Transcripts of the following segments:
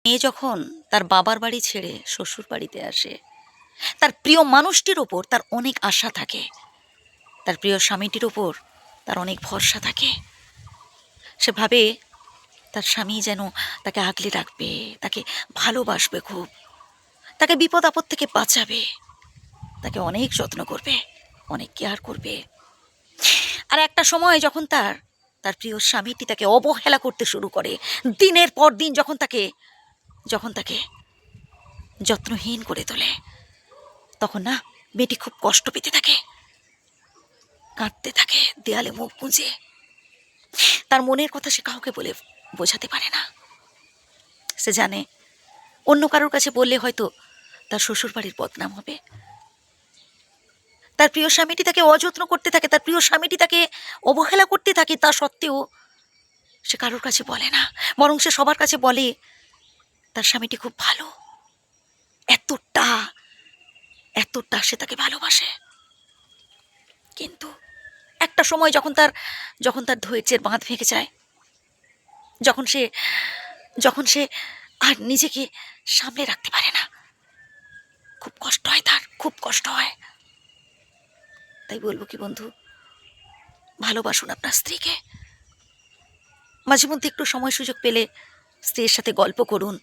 মেয়ে যখন তার বাবার বাড়ি ছেড়ে শ্বশুর বাড়িতে আসে, তার প্রিয় মানুষটির ওপর তার অনেক আশা থাকে, তার প্রিয় স্বামীটির ওপর তার অনেক ভরসা থাকে। সে ভাবে তার স্বামী যেন তাকে আগলে রাখবে, তাকে ভালোবাসবে খুব, তাকে বিপদ আপদ থেকে বাঁচাবে, তাকে অনেক যত্ন করবে, অনেক কেয়ার করবে। আর একটা সময় যখন তার তার প্রিয় স্বামীটি তাকে অবহেলা করতে শুরু করে, দিনের পর দিন যখন তাকে যত্নহীন করে তোলে, তখন না মেয়েটি খুব কষ্ট পেতে থাকে, কাঁদতে থাকে, দেয়ালে মুখ গুঁজে। তার মনের কথা সে কাউকে বলে বোঝাতে পারে না। সে জানে অন্য কারোর কাছে বললে হয়তো তার শ্বশুর বাড়ির বদনাম হবে। তার প্রিয় স্বামীটি তাকে অযত্ন করতে থাকে, তার প্রিয় স্বামীটি তাকে অবহেলা করতে থাকে, তা সত্ত্বেও সে কারোর কাছে বলে না, বরং সে সবার কাছে বলে তার স্বামীটি খুব ভালো, এতটা এতটা সে তাকে ভালোবাসে। কিন্তু একটা সময় যখন তার ধৈর্যের বাঁধ ভেঙে যায়, যখন সে আর নিজেকে সামলে রাখতে পারে না, খুব কষ্ট হয়, তার খুব কষ্ট হয়। তাই বলবো কি বন্ধু, ভালোবাসুন আপনার স্ত্রীকে। মাঝে মধ্যে একটু সময় সুযোগ পেলে স্ত্রীর সাথে গল্প করুন।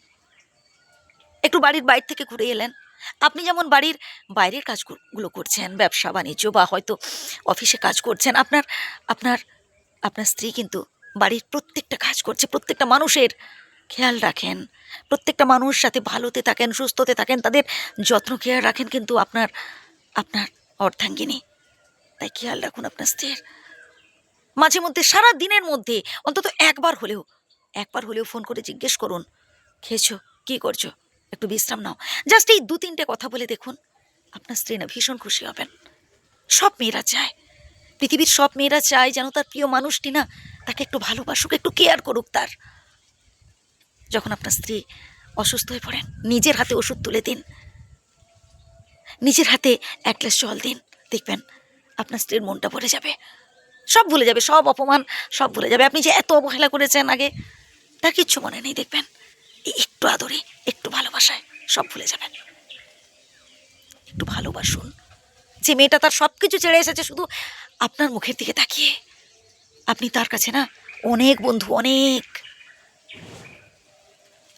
একটু বাড়ির বাইরে থেকে ঘুরে এলেন। আপনি যেমন বাড়ির বাইরের কাজগুলো করছেন, ব্যবসা বাণিজ্য বা হয়তো অফিসে কাজ করছেন, আপনার আপনার আপনার স্ত্রী কিন্তু বাড়ির প্রত্যেকটা কাজ করছে, প্রত্যেকটা মানুষের খেয়াল রাখেন, প্রত্যেকটা মানুষ সাথে ভালোতে থাকেন, সুস্থতে থাকেন, তাদের যত্ন কেয়ার রাখেন কিন্তু আপনার আপনার অর্ধাঙ্গিনী। তাই খেয়াল রাখুন আপনার স্ত্রীর। মাঝে মধ্যে সারা দিনের মধ্যে অন্তত একবার হলেও ফোন করে জিজ্ঞেস করুন, খেয়েছো, কি করছো, একটু বিশ্রাম নাও। জাস্ট এই 2-3টে কথা বলে দেখুন, আপনার স্ত্রী না ভীষণ খুশি হবেন। সব মেয়েরা চায়, পৃথিবীর সব মেয়েরা চায় যেন তার প্রিয় মানুষটি না তাকে একটু ভালোবাসুক, একটু কেয়ার করুক তার। যখন আপনার স্ত্রী অসুস্থ হয়ে পড়েন, নিজের হাতে ওষুধ তুলে দিন, নিজের হাতে 1 গ্লাস জল দিন, দেখবেন আপনার স্ত্রীর মনটা ভরে যাবে, সব ভুলে যাবে, সব অপমান সব ভুলে যাবে। আপনি যে এত অবহেলা করেছেন আগে, তার কিচ্ছু মনে নেই। দেখবেন এই একটু আদরে, একটু ভালোবাসায় সব ভুলে যাবেন। একটু ভালোবাসুন। যে মেয়েটা তার সব কিছু ছেড়ে এসেছে শুধু আপনার মুখের দিকে তাকিয়ে, আপনি তার কাছে না অনেক বন্ধু, অনেক।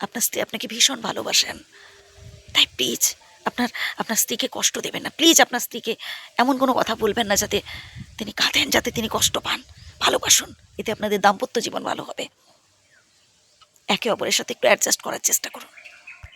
আপনার স্ত্রী আপনাকে ভীষণ ভালোবাসেন। তাই প্লিজ আপনার স্ত্রীকে কষ্ট দেবেন না। প্লিজ আপনার স্ত্রীকে এমন কোনো কথা বলবেন না যাতে তিনি কাঁদেন, যাতে তিনি কষ্ট পান। ভালোবাসুন, এতে আপনাদের দাম্পত্য জীবন ভালো হবে। একে অপরের সাথে একটু অ্যাডজাস্ট করার চেষ্টা করুন।